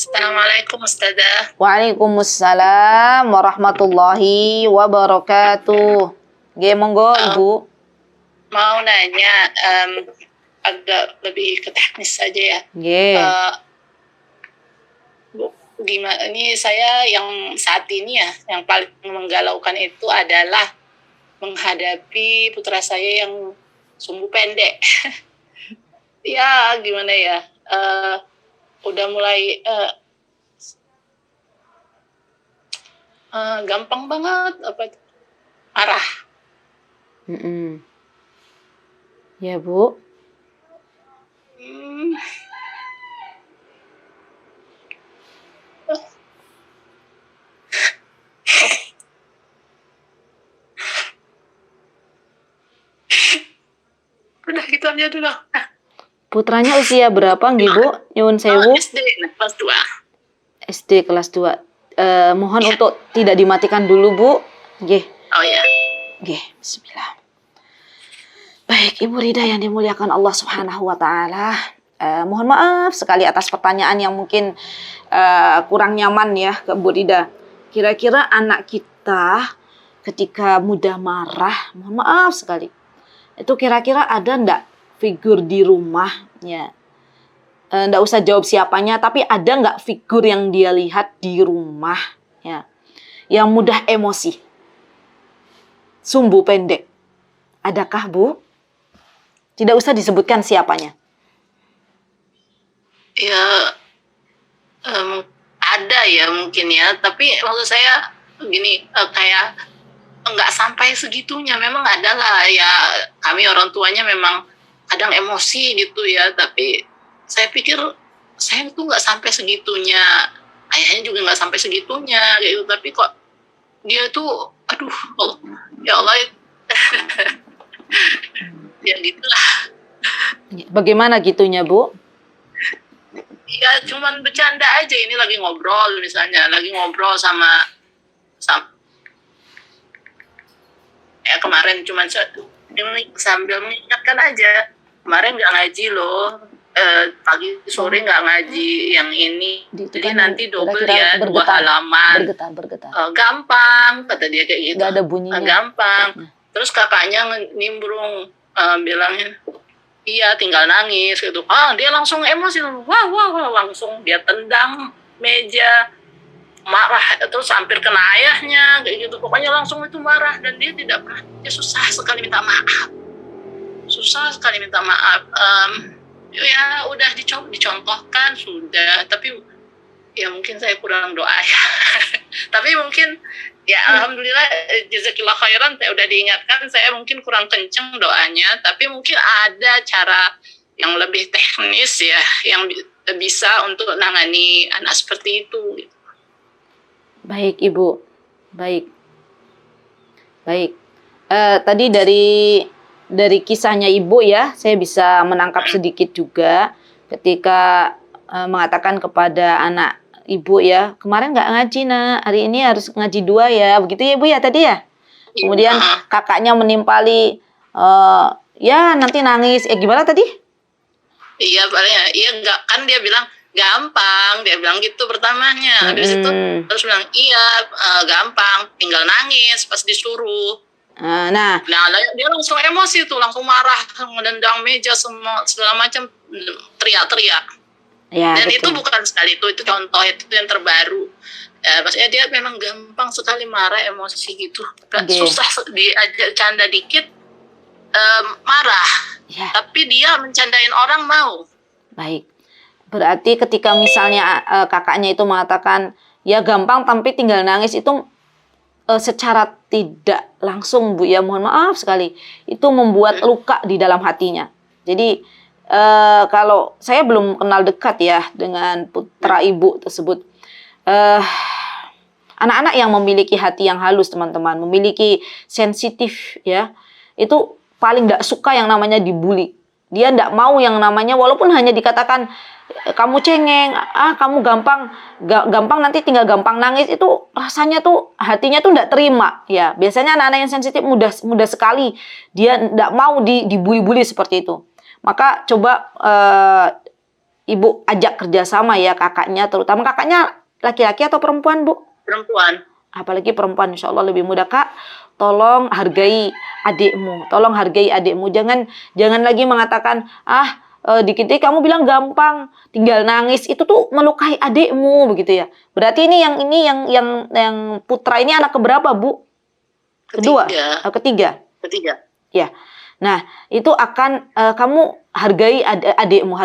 Assalamualaikum Ustazah. Waalaikumsalam warahmatullahi wabarakatuh. Nggih, monggo Ibu. Mau nanya agak lebih ke teknis saja ya. Nggih. Bu, gimana ini saya yang saat ini ya yang paling menggalaukan itu adalah menghadapi putra saya yang sumbu pendek. Ya gimana ya, udah mulai gampang banget marah. Ya Bu. Udah gitu aja dulu. Putranya usia berapa nggih Bu? Nyuwun sewu. SD kelas 2. SD kelas 2. Mohon untuk tidak dimatikan dulu Bu. Nggih. Oh ya. Nggih, bismillah. Baik, Ibu Rida yang dimuliakan Allah Subhanahu wa taala. Mohon maaf sekali atas pertanyaan yang mungkin kurang nyaman ya ke Bu Rida. Kira-kira anak kita ketika mudah marah, mohon maaf sekali. Itu kira-kira ada ndak figur di rumahnya? Ndak usah jawab siapanya, tapi ada nggak figur yang dia lihat di rumah ya, yang mudah emosi, sumbu pendek? Adakah Bu? Tidak usah disebutkan siapanya. Ya ada ya mungkin ya, tapi maksud saya gini, kayak nggak sampai segitunya. Memang adalah ya, kami orang tuanya memang kadang emosi gitu ya, tapi saya pikir saya tuh nggak sampai segitunya, ayahnya juga nggak sampai segitunya gitu, tapi kok dia tuh aduh ya Allah. Ya gitulah. Bagaimana gitunya Bu? Ya cuman bercanda aja, ini lagi ngobrol misalnya, lagi ngobrol sama ya kemarin cuman sambil mengingatkan aja, kemarin nggak ngaji loh, pagi sore nggak ngaji yang ini, jadi nanti double ya, 2 halaman. Bergetar. Gampang kata dia kayak gitu. Nggak ada bunyinya. Gampang. Terus kakaknya nimbrung bilangnya, iya tinggal nangis gitu. Dia langsung emosi, wah langsung dia tendang meja, marah, terus hampir kena ayahnya kayak gitu. Pokoknya langsung itu marah, dan dia tidak pernah, dia susah sekali minta maaf. Ya udah dicontohkan sudah, tapi ya mungkin saya kurang doa ya. Tapi mungkin ya alhamdulillah jazakillah khairan, saya udah diingatkan, saya mungkin kurang kenceng doanya, tapi mungkin ada cara yang lebih teknis ya, yang bisa untuk nangani anak seperti itu. Baik Ibu, baik. Tadi dari kisahnya Ibu ya, saya bisa menangkap sedikit juga ketika mengatakan kepada anak Ibu ya, kemarin nggak ngaji nak, hari ini harus ngaji 2 ya, begitu ya Ibu ya tadi ya. Kemudian kakaknya menimpali, ya nanti nangis, gimana tadi? Iya enggak, kan dia bilang gampang, dia bilang gitu pertamanya. Habis itu terus bilang iya gampang, tinggal nangis pas disuruh. Nah dia langsung emosi tuh, langsung marah, ngedendang meja semua segala macam, teriak-teriak. Ya, dan betul. Itu bukan sekali itu contoh, itu yang terbaru. Maksudnya dia memang gampang sekali marah, emosi gitu. Susah diajak canda dikit marah. Ya. Tapi dia mencandain orang mau. Baik. Berarti ketika misalnya kakaknya itu mengatakan ya gampang tapi tinggal nangis, itu secara tidak langsung Bu ya, mohon maaf sekali, itu membuat luka di dalam hatinya. Jadi kalau saya belum kenal dekat ya dengan putra Ibu tersebut, anak-anak yang memiliki hati yang halus teman-teman, memiliki sensitif ya, itu paling tidak suka yang namanya dibully. Dia tidak mau yang namanya, walaupun hanya dikatakan kamu cengeng, kamu gampang nanti tinggal gampang nangis, itu rasanya tuh hatinya tuh tidak terima ya. Biasanya anak-anak yang sensitif mudah sekali dia tidak mau dibully-bully seperti itu. Maka coba Ibu ajak kerjasama ya kakaknya, terutama kakaknya laki-laki atau perempuan, Bu? Perempuan. Apalagi perempuan, insya Allah lebih mudah. Kak, tolong hargai adikmu, tolong hargai adikmu. Jangan lagi mengatakan, dikit-dikit kamu bilang gampang, tinggal nangis. Itu tuh melukai adikmu, begitu ya. Berarti ini yang putra ini anak keberapa, Bu? Kedua? Ketiga. Ya. Nah, itu akan kamu hargai adikmu.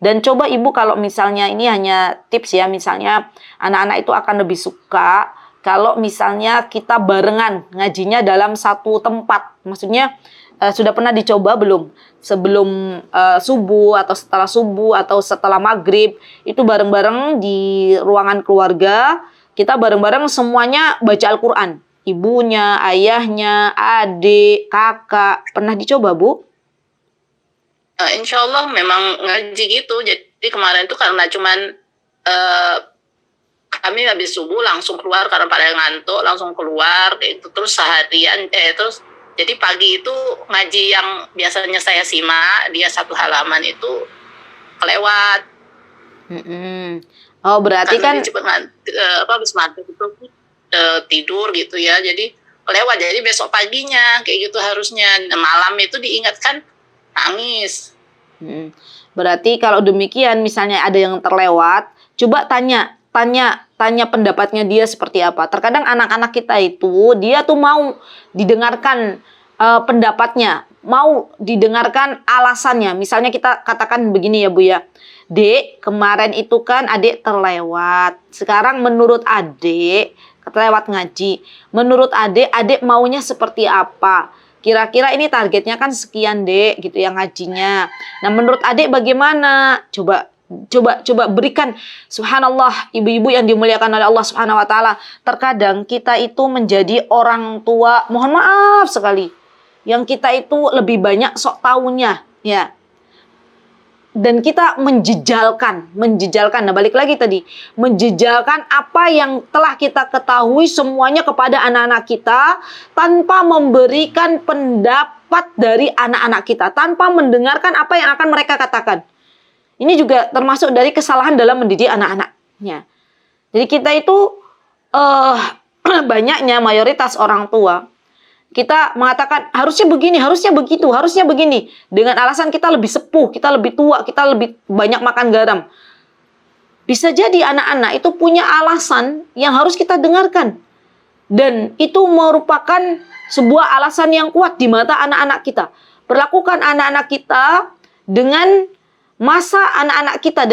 Dan coba ibu kalau misalnya ini hanya tips ya, misalnya anak-anak itu akan lebih suka kalau misalnya kita barengan ngajinya dalam satu tempat. Maksudnya sudah pernah dicoba belum? Sebelum subuh atau setelah subuh atau setelah maghrib itu bareng-bareng di ruangan keluarga, kita bareng-bareng semuanya baca Al-Quran. Ibunya, ayahnya, adik, kakak. Pernah dicoba, Bu? Insya Allah memang ngaji gitu. Jadi kemarin itu karena cuman kami habis subuh langsung keluar karena pada ngantuk, langsung keluar. Itu terus seharian, terus jadi pagi itu ngaji yang biasanya saya simak, dia satu halaman itu kelewat. Oh, berarti kan habis maghrib itu tidur gitu ya, jadi kelewat. Jadi besok paginya kayak gitu harusnya, malam itu diingatkan nangis. Berarti kalau demikian misalnya ada yang terlewat, coba tanya pendapatnya dia seperti apa. Terkadang anak-anak kita itu dia tuh mau didengarkan pendapatnya, mau didengarkan alasannya. Misalnya kita katakan begini ya Bu ya, Dek, kemarin itu kan adik terlewat. Sekarang menurut adik terlewat ngaji. Menurut adik maunya seperti apa? Kira-kira ini targetnya kan sekian, Dek, gitu ya ngajinya. Nah, menurut adik bagaimana? Coba berikan. Subhanallah, ibu-ibu yang dimuliakan oleh Allah Subhanahu wa taala. Terkadang kita itu menjadi orang tua, mohon maaf sekali, yang kita itu lebih banyak sok taunya, ya. Dan kita menjejalkan. Nah, balik lagi tadi, menjejalkan apa yang telah kita ketahui semuanya kepada anak-anak kita tanpa memberikan pendapat dari anak-anak kita, tanpa mendengarkan apa yang akan mereka katakan. Ini juga termasuk dari kesalahan dalam mendidik anak-anaknya. Jadi kita itu banyaknya mayoritas orang tua kita mengatakan harusnya begini, harusnya begitu, harusnya begini. Dengan alasan kita lebih sepuh, kita lebih tua, kita lebih banyak makan garam. Bisa jadi anak-anak itu punya alasan yang harus kita dengarkan. Dan itu merupakan sebuah alasan yang kuat di mata anak-anak kita. Perlakukan anak-anak kita dengan masa anak-anak kita.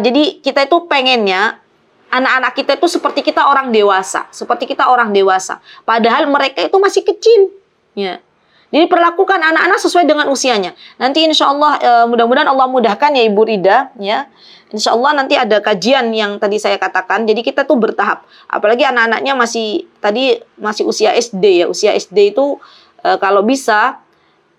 Jadi kita itu pengennya anak-anak kita itu seperti kita orang dewasa. Padahal mereka itu masih kecil. Ya. Jadi perlakukan anak-anak sesuai dengan usianya. Nanti insya Allah mudah-mudahan Allah mudahkan ya Ibu Rida. Ya. Insya Allah nanti ada kajian yang tadi saya katakan. Jadi kita tuh bertahap. Apalagi anak-anaknya masih usia SD ya. Usia SD itu kalau bisa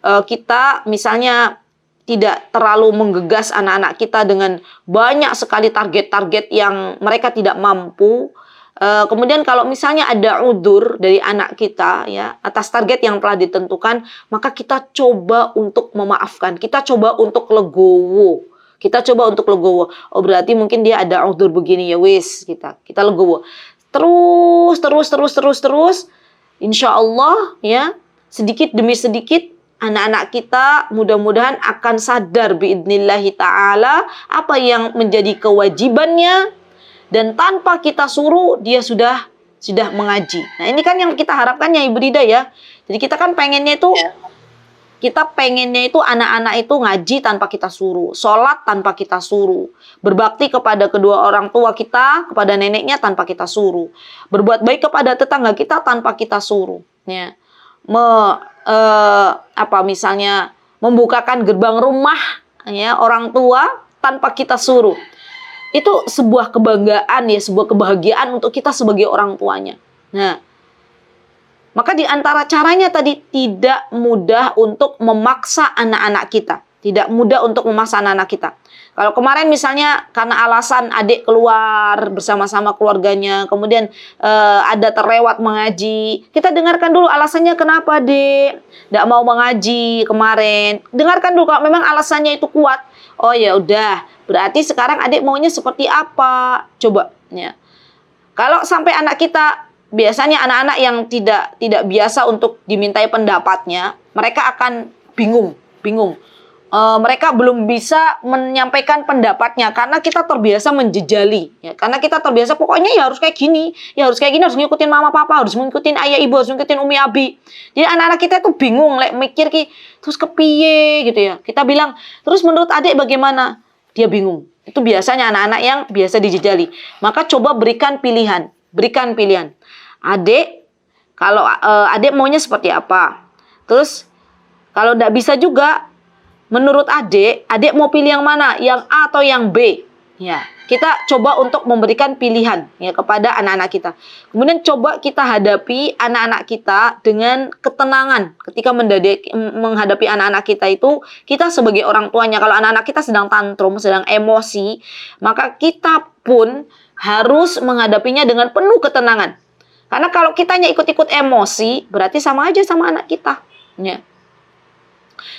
kita misalnya tidak terlalu menggegas anak-anak kita dengan banyak sekali target-target yang mereka tidak mampu. Kemudian kalau misalnya ada udzur dari anak kita ya atas target yang telah ditentukan, maka kita coba untuk memaafkan. Kita coba untuk legowo. Oh, berarti mungkin dia ada udzur begini ya wis, kita legowo. Terus. Insya Allah ya, sedikit demi sedikit anak-anak kita mudah-mudahan akan sadar biidnillahi ta'ala apa yang menjadi kewajibannya, dan tanpa kita suruh dia sudah mengaji. Nah, ini kan yang kita harapkan ya Ibu Rida ya. Jadi kita kan pengennya itu anak-anak itu ngaji tanpa kita suruh, sholat tanpa kita suruh, berbakti kepada kedua orang tua kita, kepada neneknya tanpa kita suruh, berbuat baik kepada tetangga kita tanpa kita suruh ya. Misalnya membukakan gerbang rumah ya orang tua tanpa kita suruh. Itu sebuah kebanggaan ya, sebuah kebahagiaan untuk kita sebagai orang tuanya. Nah, maka di antara caranya tadi tidak mudah untuk memaksa anak-anak kita. Kalau kemarin misalnya karena alasan adik keluar bersama-sama keluarganya, kemudian ada terlewat mengaji, kita dengarkan dulu alasannya kenapa Dek tidak mau mengaji kemarin. Dengarkan dulu kalau memang alasannya itu kuat. Oh ya udah, berarti sekarang adik maunya seperti apa? Coba ya. Kalau sampai anak kita, biasanya anak-anak yang tidak biasa untuk dimintai pendapatnya, mereka akan bingung. Mereka belum bisa menyampaikan pendapatnya karena kita terbiasa menjejali, ya. Karena kita terbiasa pokoknya ya harus kayak gini, harus ngikutin mama papa, harus ngikutin ayah ibu, harus ngikutin umi abi. Jadi anak-anak kita itu bingung, mikir terus kepiye gitu ya. Kita bilang, terus menurut adik bagaimana? Dia bingung. Itu biasanya anak-anak yang biasa dijejali. Maka coba berikan pilihan. Adik, kalau adik maunya seperti apa? Terus kalau tidak bisa juga, menurut adik mau pilih yang mana? Yang A atau yang B? Ya, kita coba untuk memberikan pilihan ya kepada anak-anak kita. Kemudian coba kita hadapi anak-anak kita dengan ketenangan. Ketika menghadapi anak-anak kita itu, kita sebagai orang tuanya, kalau anak-anak kita sedang tantrum, sedang emosi, maka kita pun harus menghadapinya dengan penuh ketenangan. Karena kalau kitanya ikut-ikut emosi, berarti sama aja sama anak kita. Ya.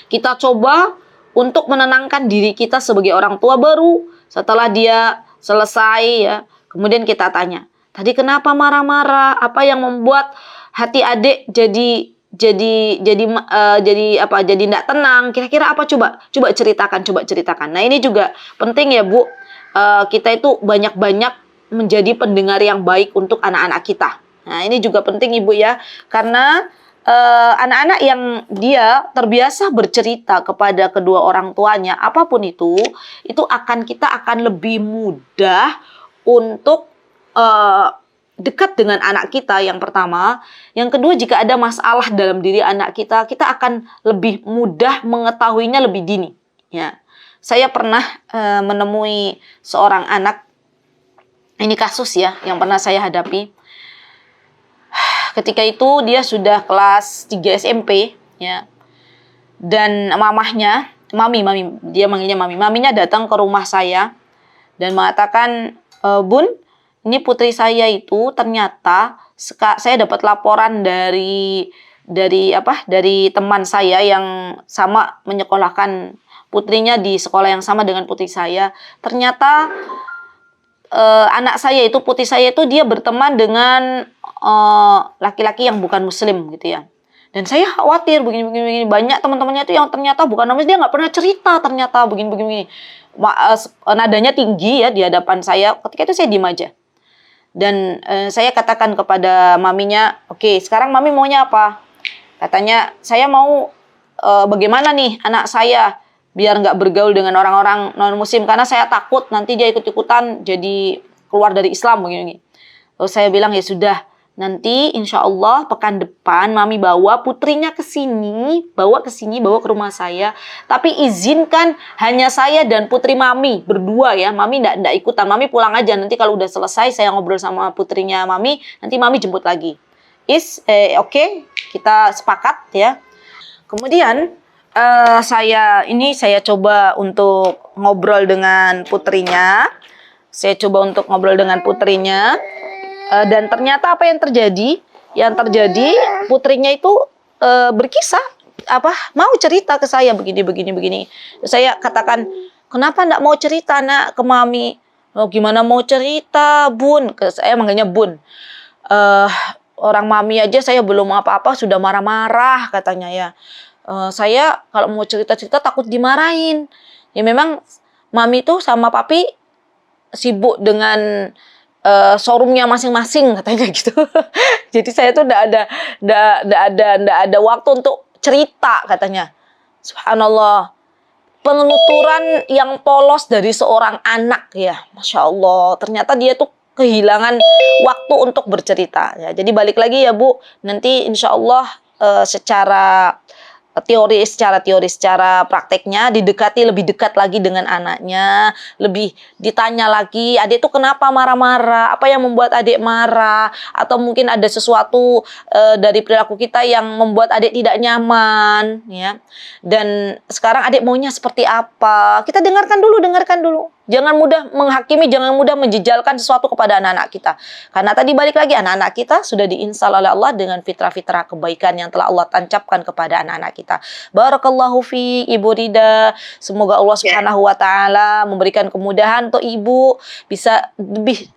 Kita coba untuk menenangkan diri kita sebagai orang tua baru. Setelah dia selesai ya, kemudian kita tanya, tadi kenapa marah-marah? Apa yang membuat hati adik jadi tidak tenang? Kira-kira apa? Coba ceritakan. Nah, ini juga penting ya, Bu. Kita itu banyak-banyak menjadi pendengar yang baik untuk anak-anak kita. Nah, ini juga penting, Ibu ya, karena anak-anak yang dia terbiasa bercerita kepada kedua orang tuanya, apapun itu kita akan lebih mudah untuk dekat dengan anak kita, yang pertama. Yang kedua, jika ada masalah dalam diri anak kita akan lebih mudah mengetahuinya lebih dini. Ya, saya pernah menemui seorang anak, ini kasus ya yang pernah saya hadapi. Ketika itu dia sudah kelas 3 SMP ya. Dan mamahnya, mami, dia manggilnya mami. Maminya datang ke rumah saya dan mengatakan, "Bun, ini putri saya itu ternyata saya dapat laporan dari teman saya yang sama menyekolahkan putrinya di sekolah yang sama dengan putri saya. Ternyata anak saya itu, putri saya itu dia berteman dengan laki-laki yang bukan muslim gitu ya. Dan saya khawatir begini. Banyak teman-temannya itu yang ternyata bukan muslim, dia nggak pernah cerita ternyata begini. Nadanya tinggi ya di hadapan saya. Ketika itu saya diem aja. Dan saya katakan kepada maminya, "Oke, sekarang mami maunya apa?" Katanya, "Saya mau bagaimana nih anak saya biar nggak bergaul dengan orang-orang non-muslim, karena saya takut nanti dia ikut-ikutan jadi keluar dari Islam begini." Terus saya bilang, "Ya sudah, nanti insya Allah pekan depan mami bawa putrinya ke sini, bawa ke rumah saya. Tapi izinkan hanya saya dan putri mami berdua ya. Mami nggak ikutan. Mami pulang aja. Nanti kalau udah selesai saya ngobrol sama putrinya mami. Nanti mami jemput lagi." Oke, kita sepakat ya. Kemudian saya coba untuk ngobrol dengan putrinya. Dan ternyata apa yang terjadi? Yang terjadi putrinya itu berkisah, mau cerita ke saya begini. Saya katakan, "Kenapa enggak mau cerita nak ke mami?" "Oh, gimana mau cerita, Bun?" Saya manggilnya Bun. "Orang mami aja saya belum apa-apa sudah marah-marah," katanya ya. "Saya kalau mau cerita-cerita takut dimarahin. Ya memang mami tuh sama papi sibuk dengan showroomnya masing-masing," katanya gitu. Jadi saya tuh enggak ada waktu untuk cerita, katanya. Subhanallah. Penuturan yang polos dari seorang anak ya. Masya Allah. Ternyata dia tuh kehilangan waktu untuk bercerita. Ya, jadi balik lagi ya Bu. Nanti insya Allah secara prakteknya didekati lebih dekat lagi dengan anaknya, lebih ditanya lagi, "Adik tuh kenapa marah-marah? Apa yang membuat adik marah? Atau mungkin ada sesuatu dari perilaku kita yang membuat adik tidak nyaman ya. Dan sekarang adik maunya seperti apa?" Kita dengarkan dulu. Jangan mudah menghakimi, jangan mudah menjejalkan sesuatu kepada anak-anak kita. Karena tadi balik lagi, anak-anak kita sudah diinstal oleh Allah dengan fitrah-fitrah kebaikan yang telah Allah tancapkan kepada anak-anak kita. Barakallahu fi Ibu Rida. Semoga Allah Subhanahu wa taala memberikan kemudahan untuk Ibu bisa lebih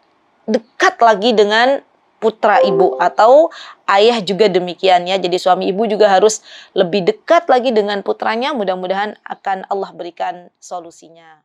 dekat lagi dengan putra Ibu, atau ayah juga demikian ya. Jadi suami Ibu juga harus lebih dekat lagi dengan putranya. Mudah-mudahan akan Allah berikan solusinya.